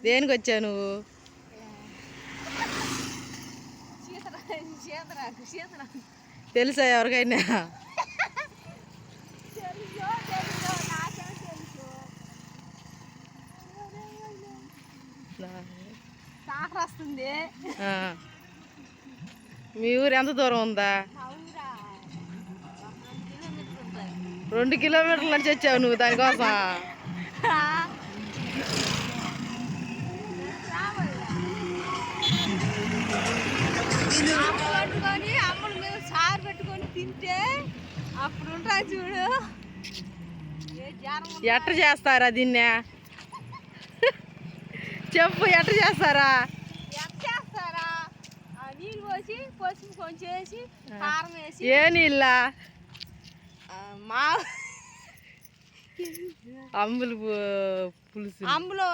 దేనికి వచ్చావు నువ్వు? తెలుసా ఎవరికైనా? వస్తుంది. మీ ఊరు ఎంత దూరం ఉందా? 2 కిలోమీటర్ల నుంచి వచ్చావు నువ్వు దానికోసం? పట్టుకొని అమ్మల మీద సారు పెట్టుకొని తింటే అప్పుడు ఉంటా చూడు. ఎట్ట చేస్తారా దీన్ని? చెప్పు, ఎట్ట చేస్తారా? నీళ్ళు పోసి పసుపు కొంచెం వేసి కారం వేసి. ఏ నీళ్ళ? మా అంబులు పులుసు. అంబులో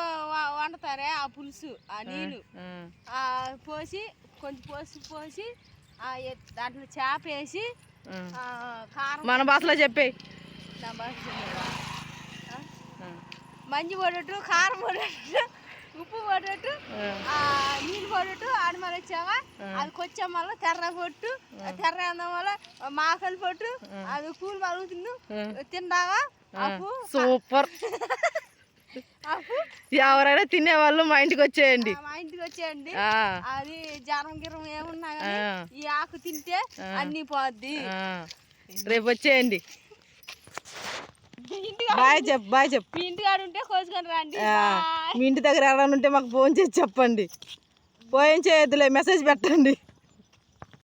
వండుతారే ఆ పులుసు, ఆ నీళ్ళు పోసి కొంచెం పసుపు పోసి దాంట్లో చేప వేసి కారం. మన భాషలో చెప్పే. నా భాష మంచి పడేట్టు, కారం పడేట్టు, ఉప్పు పడేట్టు, నీళ్ళు పడేట్టు ఆడమని వచ్చావా. అది కొంచెం మళ్ళీ తెర్ర పొట్టు, తెర్ర అందం వల్ల మాకలు పొట్టు, అది కూలి మరుగుతుంది తిందావా. సూపర్. ఎవరైనా తినేవాళ్ళు మా ఇంటికి వచ్చేయండి. మా ఇంటికి వచ్చేయండి. అది జ్వరం గిరం ఏమున్నా కానీ ఈ ఆకు తింటే అన్ని పోద్ది. రేపు వచ్చేయండి. బాయ్ చెప్పు, బాయ్ చెప్పు. మీ ఇంటికాడ ఉంటే కోసుకొని రండి. మీ ఇంటి దగ్గర ఎవరైనా ఉంటే మాకు ఫోన్ చేసి చెప్పండి. ఫోన్ చేయొద్దులే, మెసేజ్ పెట్టండి.